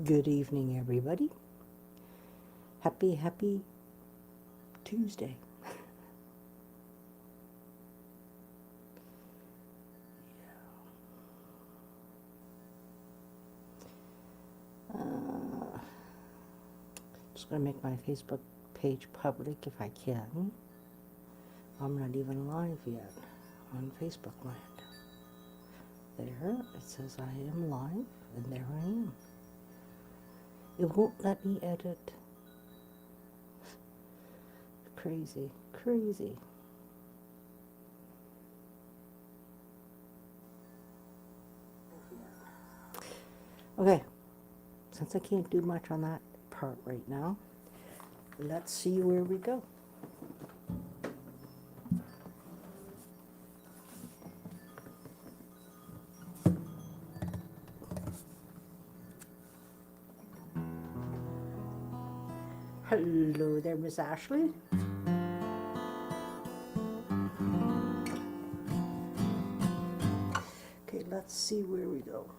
Good evening, everybody. Happy Tuesday. Just going to make my Facebook page public if I can. I'm not even live yet on Facebook land. There, it says I am live, and there I am. It won't let me edit. Crazy. Okay, since I can't do much on that part right now, let's see where we go. Hello there, Miss Ashley. Okay, let's see where we go.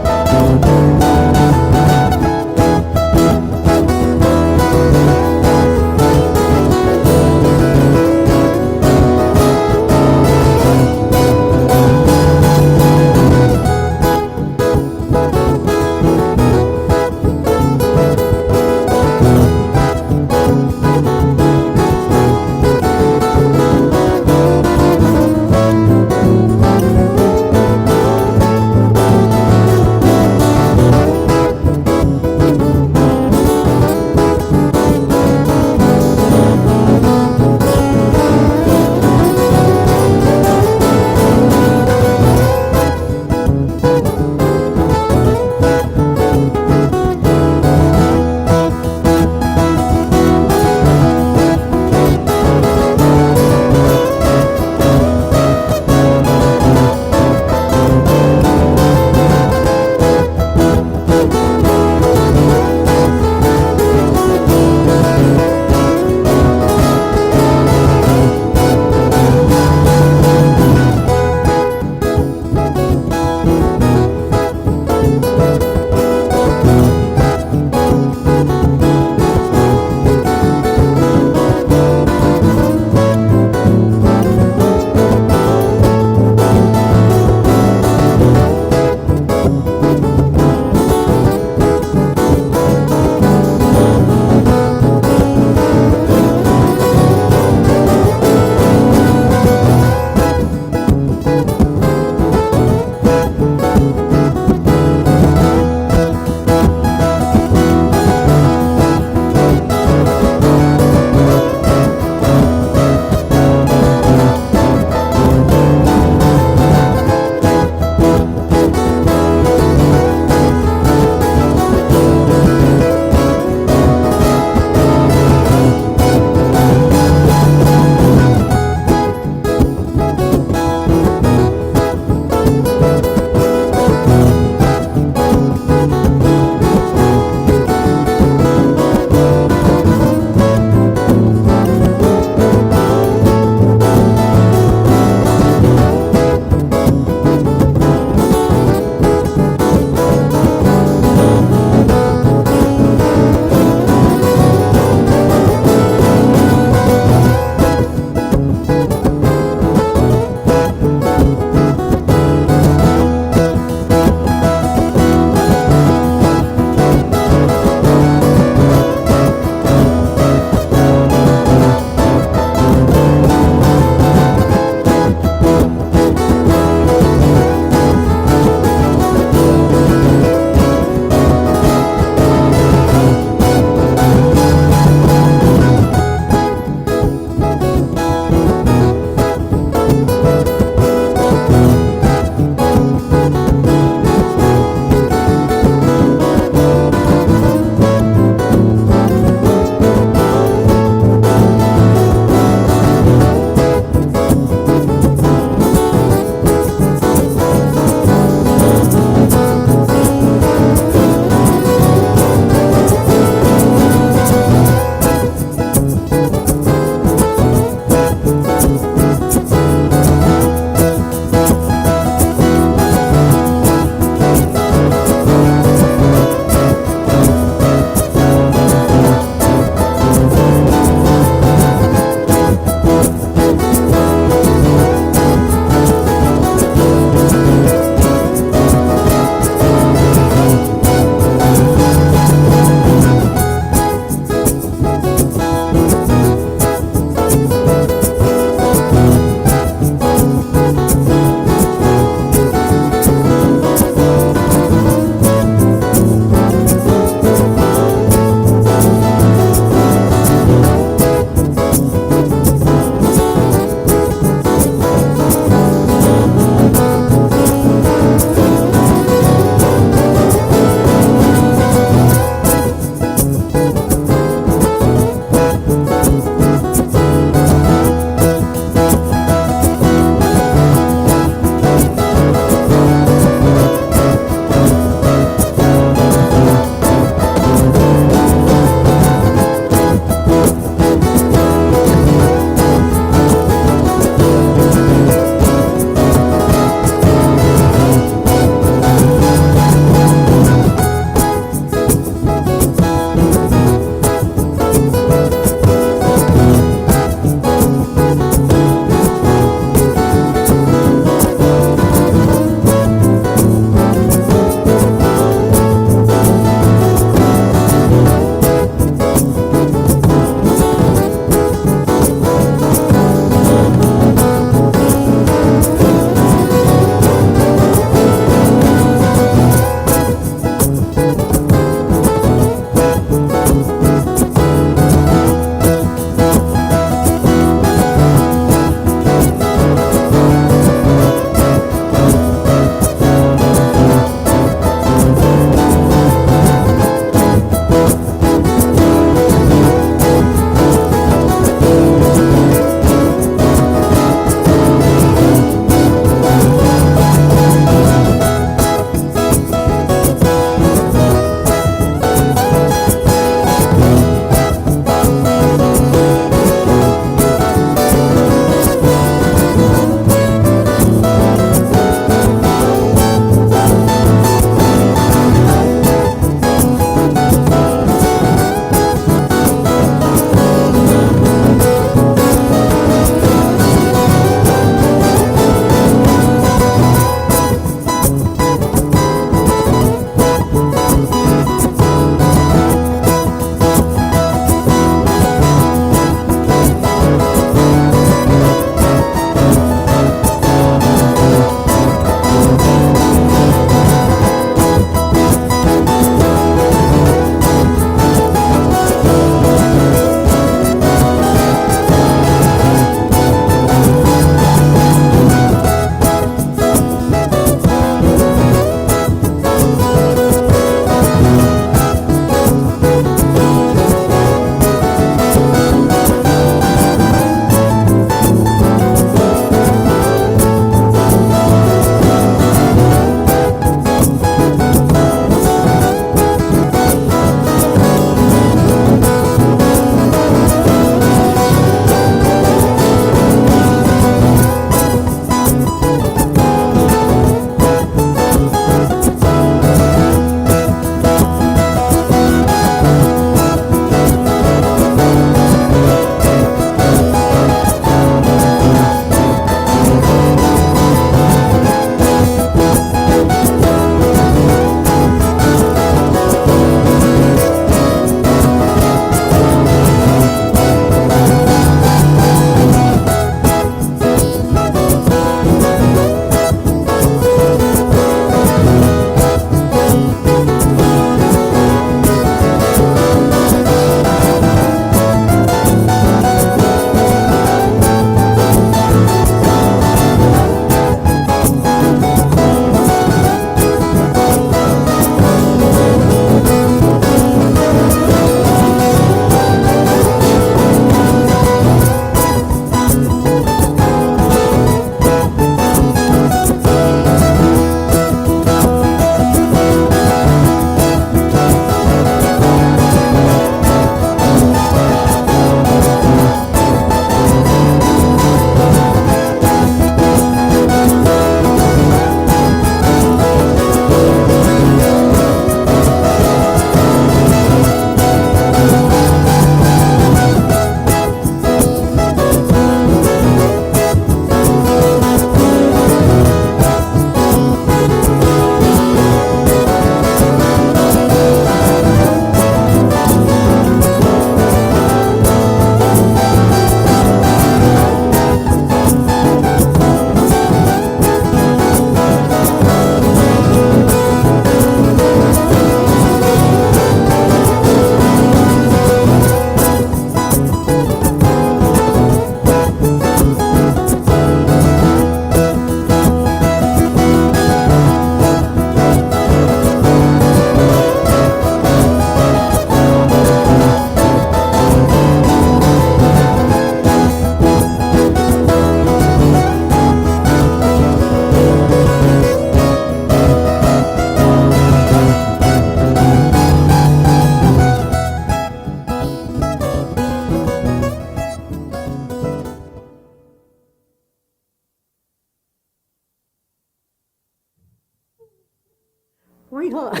party, huh?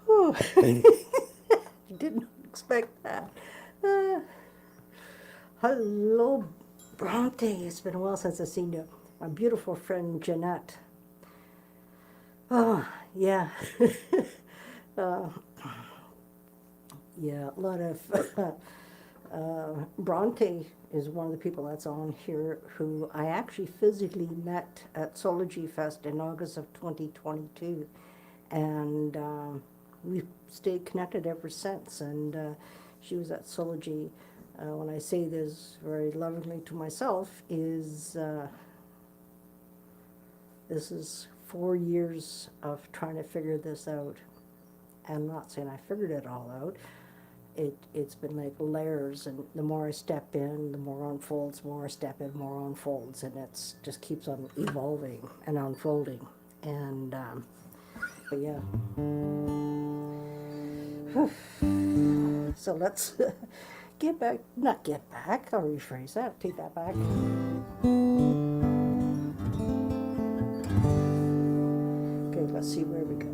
Whew. Didn't expect that. Hello, Bronte. It's been a while since I've seen you. My beautiful friend Jeanette. Oh, yeah. uh, yeah, a lot of Bronte is one of the people that's on here who I actually physically met at Soulful Fest in August of 2022. And we've stayed connected ever since. And she was at Soulful. When I say this very lovingly to myself, is this is 4 years of trying to figure this out. And I'm not saying I figured it all out. It's been like layers, and the more I step in, the more unfolds, the more I step in, more unfolds, and it's just keeps on evolving and unfolding. And but yeah. So let's not get back, I'll rephrase that, take that back. Okay, let's see where we go.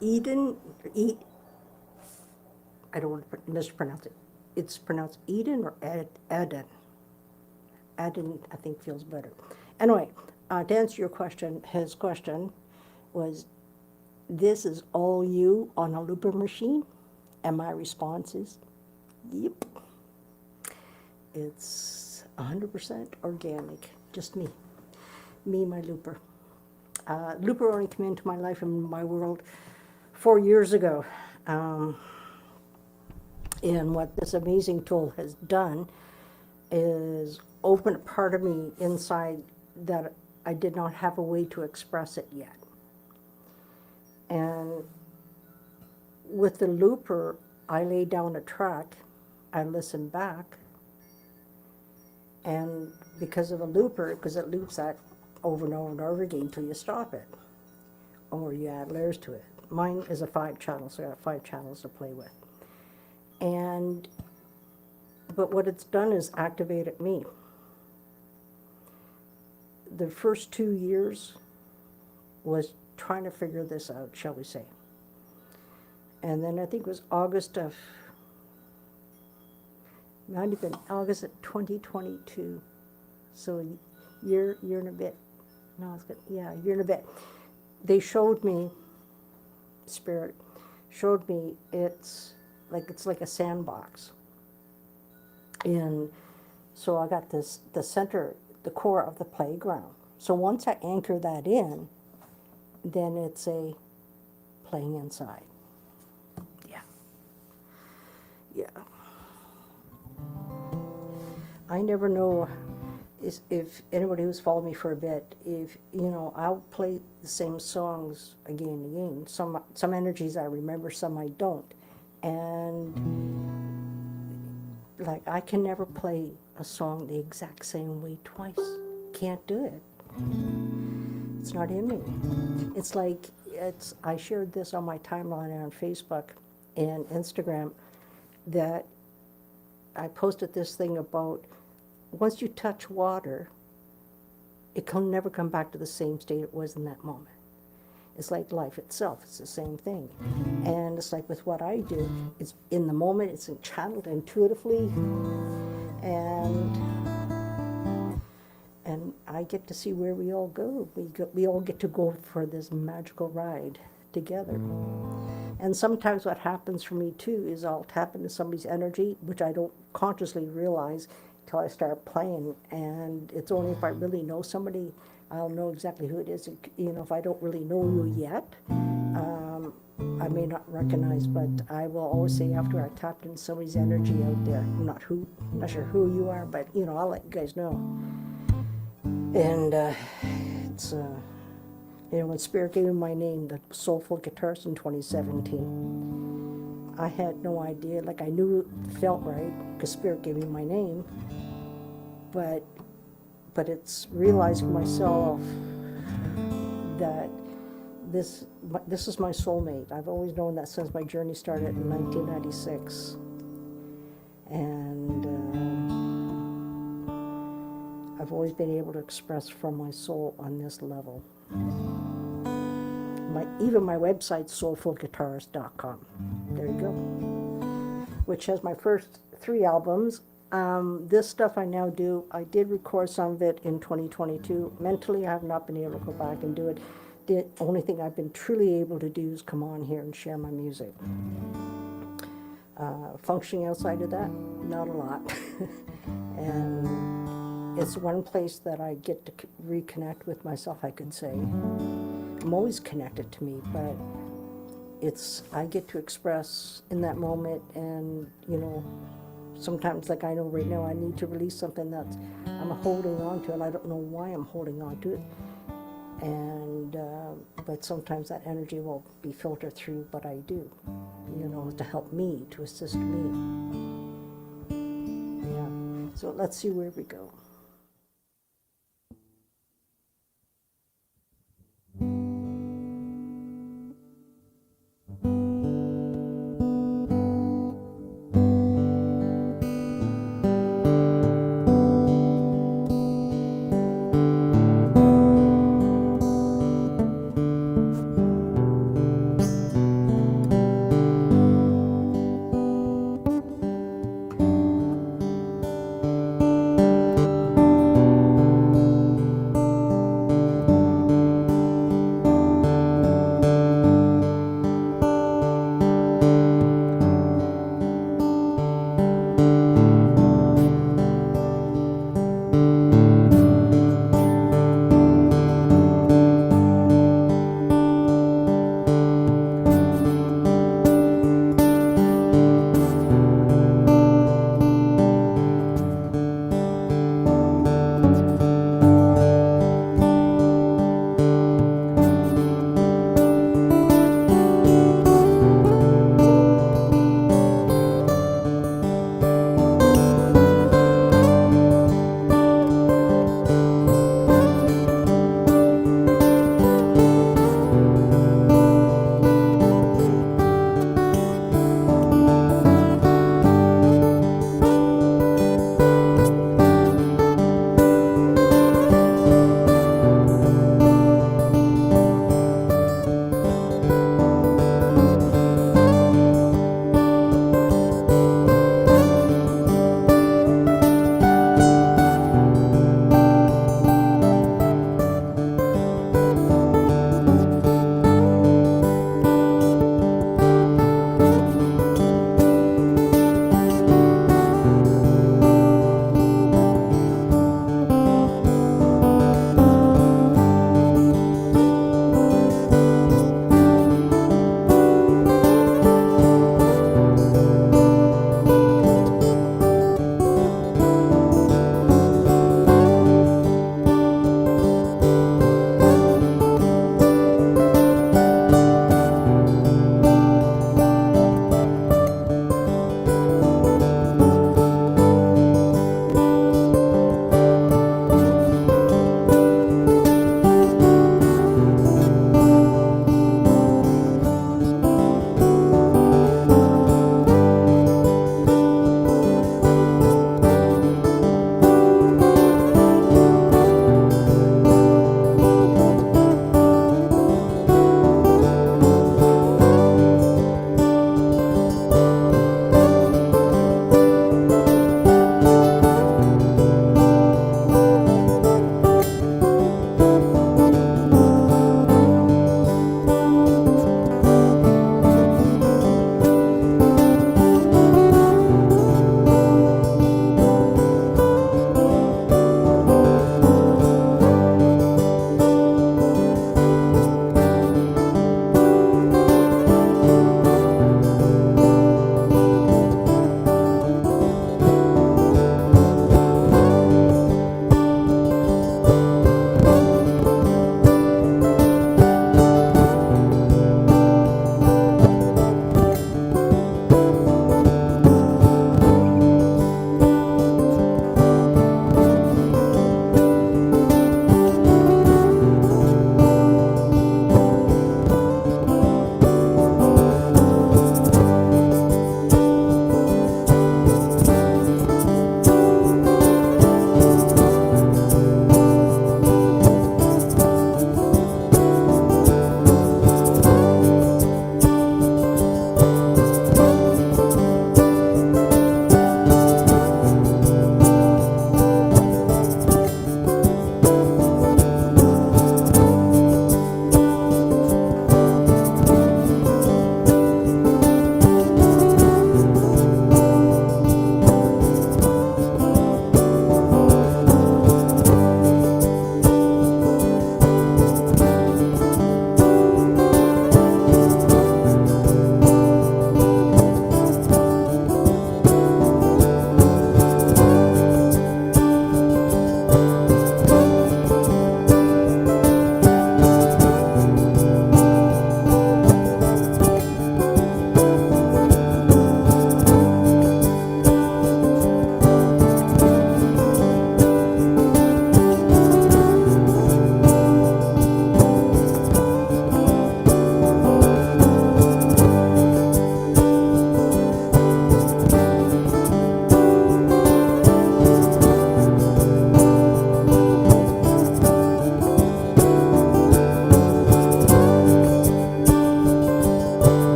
Eden, I don't want to mispronounce it. It's pronounced Eden or Eden. Eden, I think, feels better. Anyway, to answer your question, his question was, this is all you on a looper machine? And my response is, yep. It's 100% organic, just me, my looper. Looper only came into my life and my world 4 years ago. And what this amazing tool has done is open a part of me inside that I did not have a way to express it yet. And with the looper, I lay down a track, I listen back, and because of a looper, because it loops that over and over and over again until you stop it, or you add layers to it. Mine is a 5-channel, so I got 5 channels to play with. But what it's done is activated me. The first 2 years was trying to figure this out, shall we say. And then I think it was might have been August of 2022. So a year and a bit. No, it's good. Yeah, a year and a bit. They showed me, Spirit showed me it's like a sandbox. And so I got the center, the core of the playground. So once I anchor that in, then it's a playing inside. Yeah. Yeah. I never know if anybody who's followed me for a bit, if, I'll play the same songs again and again. Some energies I remember, some I don't. And like, I can never play a song the exact same way twice. Can't do it. It's not in me. It's like, I shared this on my timeline on Facebook and Instagram, that I posted this thing about, once you touch water, it can never come back to the same state it was in that moment. It's like life itself, it's the same thing. And it's like with what I do, it's in the moment, it's channeled intuitively, and I get to see where we all go. We all get to go for this magical ride together. And sometimes what happens for me too is I'll tap into somebody's energy, which I don't consciously realize till I start playing. And it's only if I really know somebody, I'll know exactly who it is. If I don't really know you yet, I may not recognize, but I will always say after I tapped into somebody's energy out there, I'm not sure who you are, but I'll let you guys know. And it's when Spirit gave me my name, the Soulful Guitarist in 2017, I had no idea. Like, I knew it felt right because Spirit gave me my name, but it's realizing myself that this is my soulmate. I've always known that since my journey started in 1996, and I've always been able to express from my soul on this level. Even my website, soulfulguitarist.com. There you go. Which has my first 3 albums. This stuff I now do, I did record some of it in 2022. Mentally, I have not been able to go back and do it. The only thing I've been truly able to do is come on here and share my music. Functioning outside of that, not a lot. And it's one place that I get to reconnect with myself, I could say. I'm always connected to me, but I get to express in that moment, and sometimes, like I know right now, I need to release something that I'm holding on to, and I don't know why I'm holding on to it. And but sometimes that energy will be filtered through, but I do, to help me, to assist me. Yeah. So let's see where we go.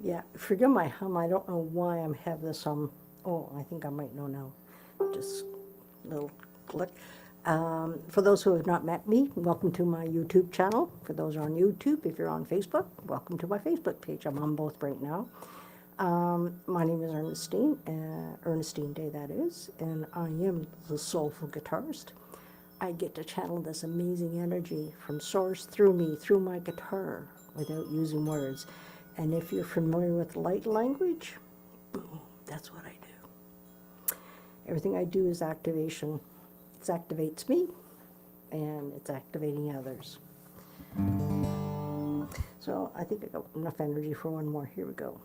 Yeah, forgive my hum. I don't know why I'm have this oh, I think I might know now. Just a little click. For those who have not met me, welcome to my YouTube channel. For those who are on YouTube, if you're on Facebook, welcome to my Facebook page. I'm on both right now. My name is Ernestine, Ernestine Day that is, and I am the Soulful Guitarist. I get to channel this amazing energy from source through me, through my guitar, without using words. And if you're familiar with light language, boom, that's what I do. Everything I do is activation. It activates me, and it's activating others. So I think I got enough energy for one more. Here we go.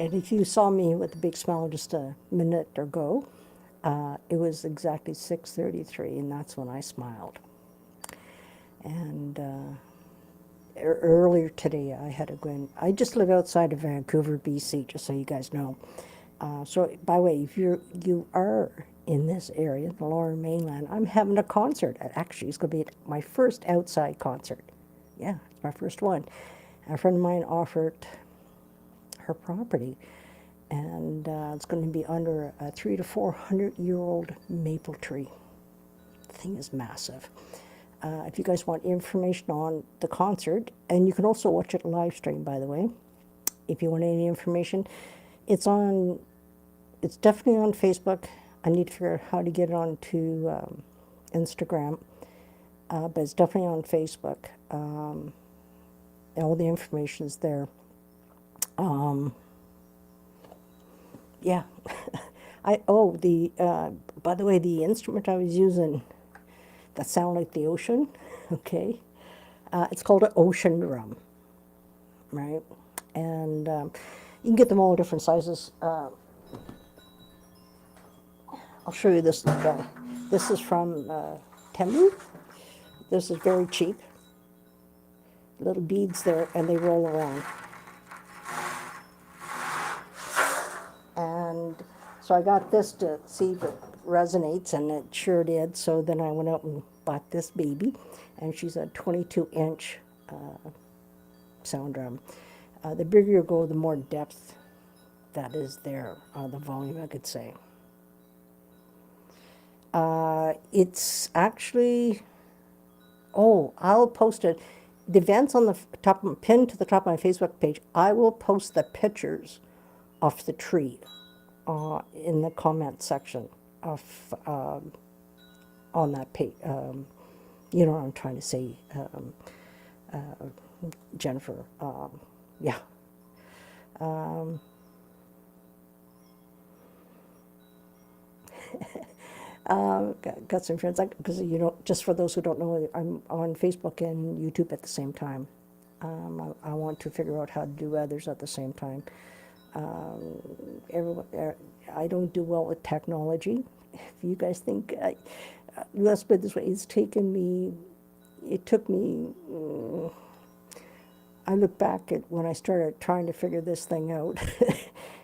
And if you saw me with a big smile just a minute ago, it was exactly 6:33, and that's when I smiled. And earlier today, I had to go in. I just live outside of Vancouver, BC, just so you guys know. So, by the way, if you are in this area, the Lower Mainland, I'm having a concert. Actually, it's going to be my first outside concert. Yeah, it's my first one. A friend of mine offered her property, and it's going to be under a 300 to 400-year-old maple tree. The thing is massive. If you guys want information on the concert, and you can also watch it live stream, by the way, if you want any information, it's definitely on Facebook. I need to figure out how to get it onto Instagram, but it's definitely on Facebook. All the information is there. Yeah. By the way, the instrument I was using that sounded like the ocean, okay, it's called an ocean drum, right? And you can get them all different sizes. I'll show you this guy. This is from Temu. This is very cheap. Little beads there, and they roll around. And so I got this to see if it resonates, and it sure did. So then I went out and bought this baby, and she's a 22-inch sound drum. The bigger you go, the more depth that is there, the volume, I could say. It's actually, I'll post it. The event's on the top, pinned to the top of my Facebook page. I will post the pictures of the tree in the comment section of on that page. You know what I'm trying to say, Jennifer. Yeah. Got some friends, because just for those who don't know, I'm on Facebook and YouTube at the same time. I want to figure out how to do others at the same time. I don't do well with technology. If you guys think, let's put it this way, it took me, I look back at when I started trying to figure this thing out,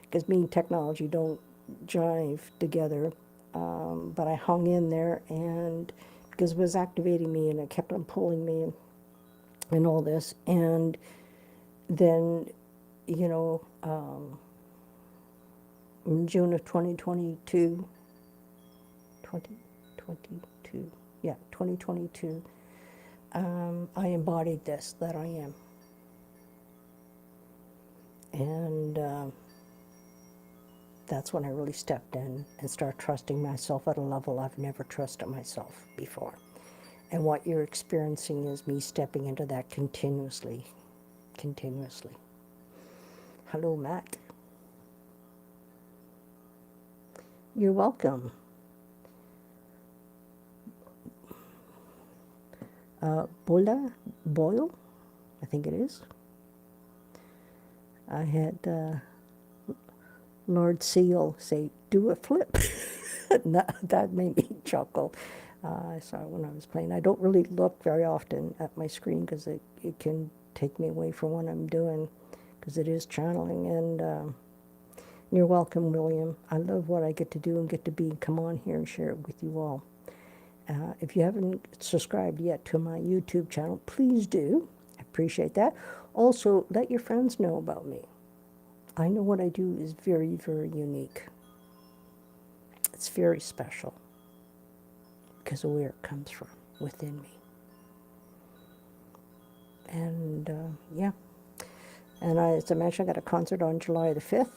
because me and technology don't jive together. But I hung in there, and because it was activating me, and it kept on pulling me and all this. And then, in June of 2022, I embodied this, that I am. And that's when I really stepped in and started trusting myself at a level I've never trusted myself before. And what you're experiencing is me stepping into that continuously. Hello, Matt. You're welcome. Boyle, I think it is. I had Lord Seal say, do a flip. That made me chuckle. I saw it when I was playing. I don't really look very often at my screen because it can take me away from what I'm doing, because it is channeling. And you're welcome, William. I love what I get to do and get to be. Come on here and share it with you all. If you haven't subscribed yet to my YouTube channel, please do. I appreciate that. Also, let your friends know about me. I know what I do is very, very unique. It's very special because of where it comes from, within me. And yeah. And as I mentioned, I got a concert on July the 5th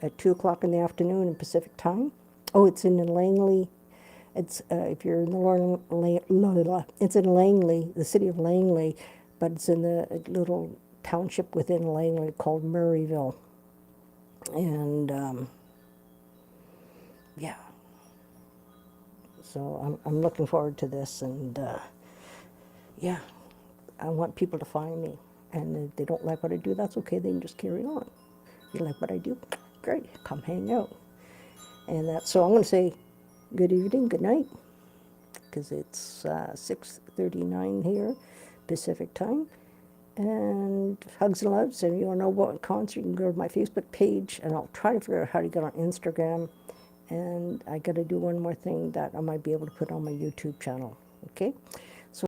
at 2 o'clock in the afternoon in Pacific time. Oh, it's in Langley. It's, if you're in the it's in Langley, the city of Langley, but it's in the little township within Langley called Murrayville. And yeah, so I'm looking forward to this, and yeah, I want people to find me, and if they don't like what I do, that's okay, they can just carry on. If you like what I do, great. Come hang out. And that's, so I'm going to say good evening, good night, because it's 6:39 here, Pacific time. And hugs and loves. And if you want to know about a concert, you can go to my Facebook page, and I'll try to figure out how to get on Instagram. And I got to do one more thing that I might be able to put on my YouTube channel. Okay?